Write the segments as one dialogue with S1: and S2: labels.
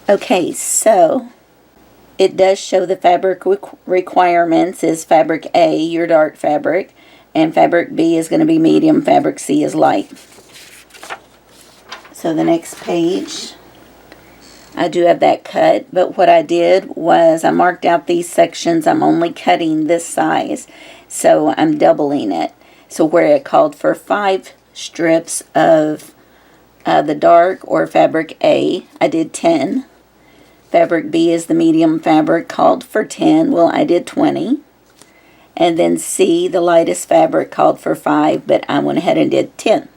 S1: Okay, so it does show the fabric requirements is fabric A, your dark fabric, and fabric B is going to be medium, fabric C is light. So the next page, I do have that cut, but what I did was I marked out these sections. I'm only cutting this size, so I'm doubling it. So where it called for 5 strips of the dark or fabric A, I did 10. Fabric B is the medium fabric, called for 10. Well, I did 20. And then C, the lightest fabric, called for 5, but I went ahead and did 10.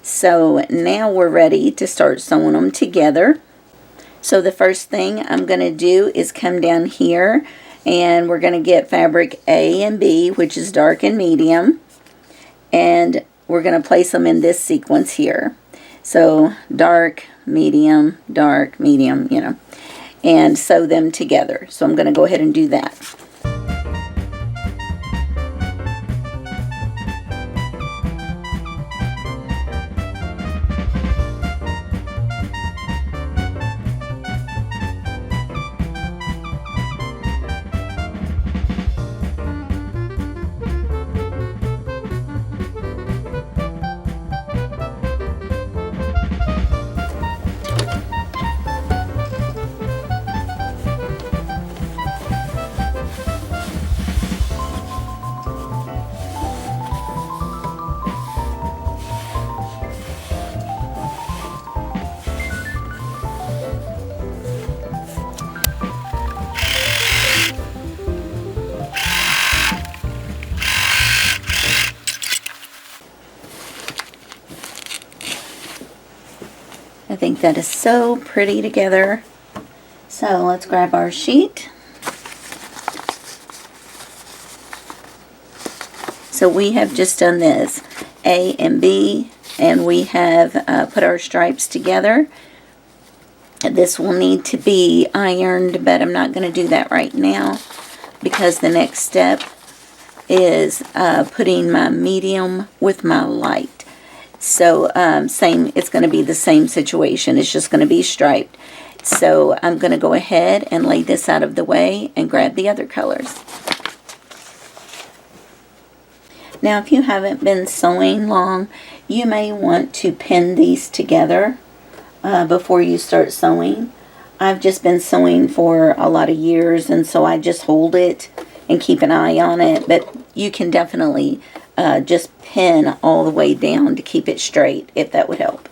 S1: So now we're ready to start sewing them together. So the first thing I'm going to do is come down here, and we're going to get fabric A and B, which is dark and medium, and we're going to place them in this sequence here. So dark, medium, you know, and sew them together. So I'm going to go ahead and do that. I think that is so pretty together. So let's grab our sheet. So we have just done this, A and B, and we have put our stripes together. This will need to be ironed, but I'm not going to do that right now because the next step is putting my medium with my light. So it's going to be the same situation. It's just going to be striped. So I'm going to go ahead and lay this out of the way and grab the other colors. Now, if you haven't been sewing long, you may want to pin these together before you start sewing. I've just been sewing for a lot of years, and so I just hold it and keep an eye on it. But you can definitely just pin all the way down to keep it straight, if that would help.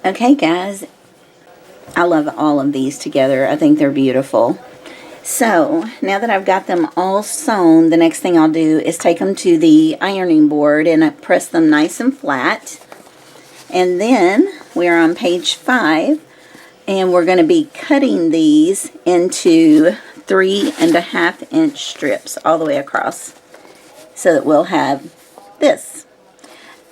S1: Okay, guys, I love all of these together. I think they're beautiful. So now that I've got them all sewn, the next thing I'll do is take them to the ironing board and I press them nice and flat. And then we're on page 5, and we're going to be cutting these into 3.5 inch strips all the way across, so that we'll have this.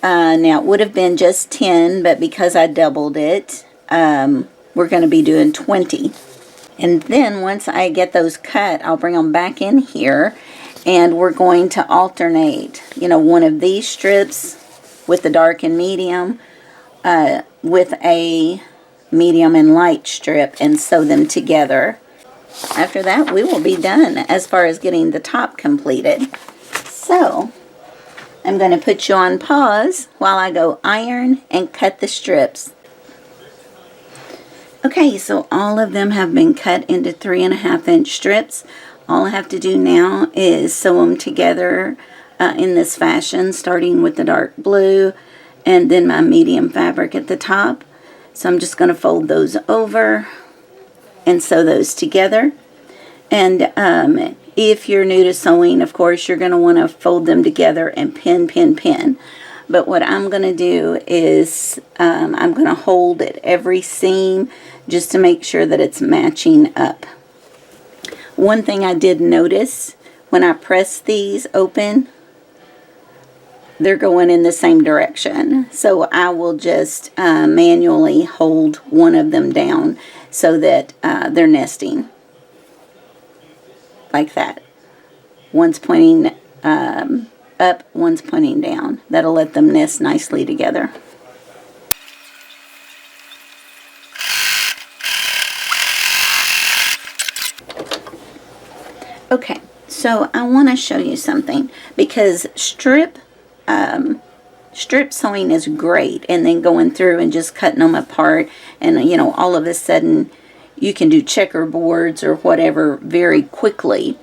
S1: Now it would have been just 10, but because I doubled it, we're going to be doing 20. And then once I get those cut, I'll bring them back in here, and we're going to alternate, you know, one of these strips with the dark and medium with a medium and light strip and sew them together. After that, we will be done as far as getting the top completed. So I'm going to put you on pause while I go iron and cut the strips. Okay, so all of them have been cut into 3.5 inch strips. All I have to do now is sew them together in this fashion, starting with the dark blue and then my medium fabric at the top. So I'm just going to fold those over and sew those together. And if you're new to sewing, of course, you're going to want to fold them together and pin, pin, pin. But what I'm going to do is I'm going to hold at every seam just to make sure that it's matching up. One thing I did notice, when I press these open, they're going in the same direction. So I will just manually hold one of them down so that they're nesting. Like that. One's pointing up, one's pointing down. That'll let them nest nicely together. Okay, so I want to show you something, because strip sewing is great, and then going through and just cutting them apart, and you know, all of a sudden you can do checkerboards or whatever very quickly.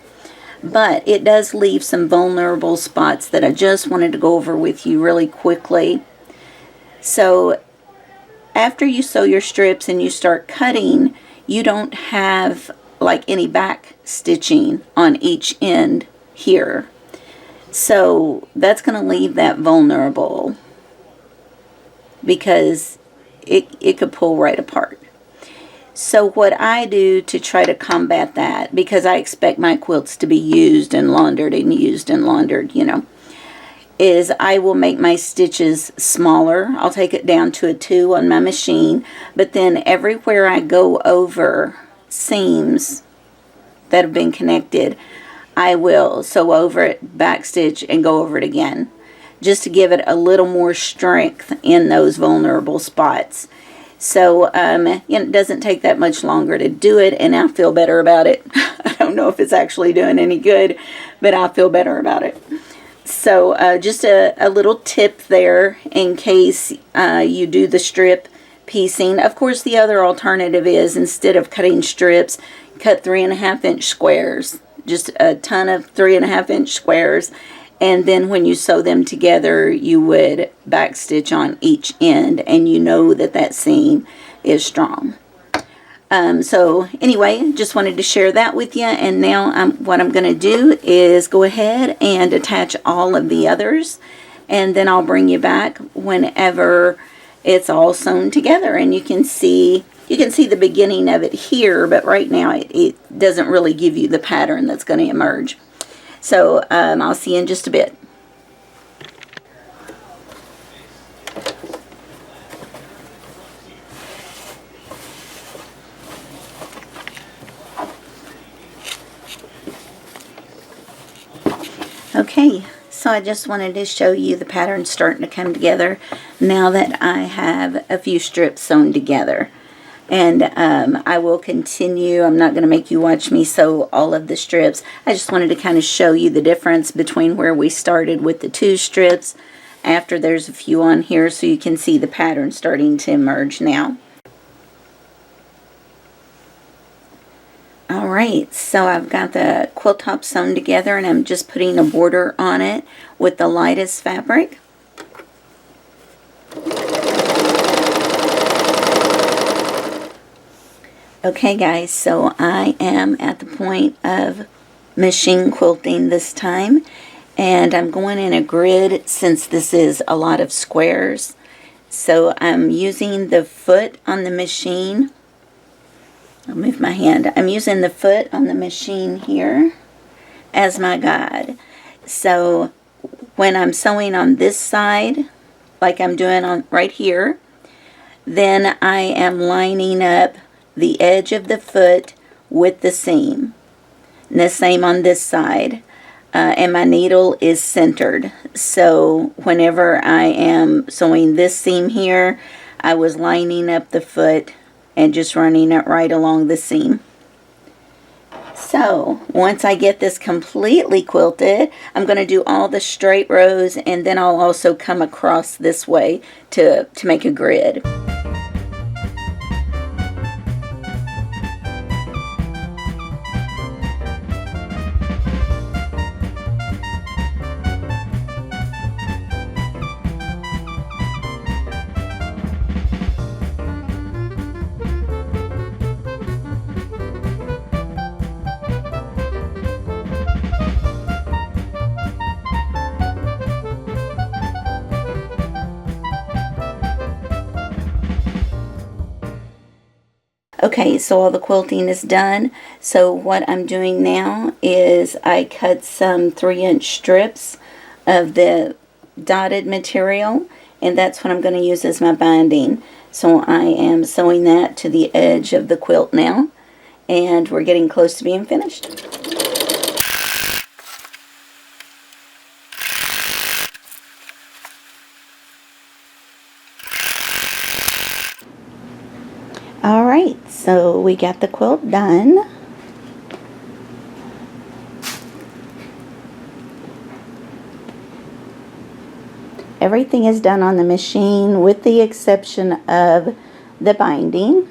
S1: But it does leave some vulnerable spots that I just wanted to go over with you really quickly. So after you sew your strips and you start cutting, you don't have like any back stitching on each end here. So that's going to leave that vulnerable, because it could pull right apart. So what I do to try to combat that, because I expect my quilts to be used and laundered and used and laundered, you know, is I will make my stitches smaller. I'll take it down to a 2 on my machine, but then everywhere I go over seams that have been connected, I will sew over it, backstitch, and go over it again, just to give it a little more strength in those vulnerable spots. So it doesn't take that much longer to do it, and I feel better about it. I don't know if it's actually doing any good, but I feel better about it. So just a little tip there in case you do the strip piecing. Of course, the other alternative is, instead of cutting strips, cut 3.5-inch squares. Just a ton of 3.5-inch squares. And then when you sew them together, you would backstitch on each end, and you know that that seam is strong. So anyway, just wanted to share that with you. And now what I'm going to do is go ahead and attach all of the others, and then I'll bring you back whenever it's all sewn together. And you can see the beginning of it here, but right now it doesn't really give you the pattern that's going to emerge. So I'll see you in just a bit. Okay, so I just wanted to show you the pattern starting to come together now that I have a few strips sewn together. And I will continue. I'm not going to make you watch me sew all of the strips. I just wanted to kind of show you the difference between where we started with the 2 strips after there's a few on here, so you can see the pattern starting to emerge now. Alright, so I've got the quilt top sewn together, and I'm just putting a border on it with the lightest fabric. Okay guys, so I am at the point of machine quilting this time, and I'm going in a grid since this is a lot of squares. So I'm using the foot on the machine. I'll move my hand. I'm using the foot on the machine here as my guide. So when I'm sewing on this side, like I'm doing on right here, then I am lining up the edge of the foot with the seam. And the same on this side. And my needle is centered. So whenever I am sewing this seam here, I was lining up the foot and just running it right along the seam. So once I get this completely quilted, I'm going to do all the straight rows, and then I'll also come across this way to make a grid. Okay, so all the quilting is done. So what I'm doing now is I cut some 3-inch strips of the dotted material, and that's what I'm going to use as my binding. So I am sewing that to the edge of the quilt now, and we're getting close to being finished. Alright, so we got the quilt done. Everything is done on the machine with the exception of the binding.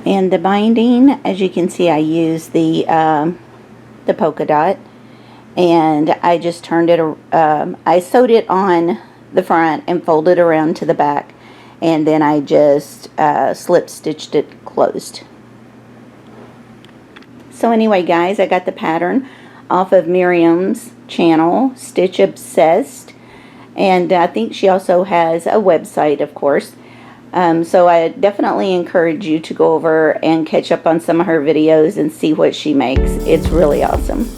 S1: And the binding, as you can see, I used the polka dot, and I just turned it, I sewed it on the front and folded around to the back, and then I just slip stitched it closed. So anyway, guys, I got the pattern off of Miriam's channel, Stitch Obsessed, and I think she also has a website, of course. So I definitely encourage you to go over and catch up on some of her videos and see what she makes. It's really awesome.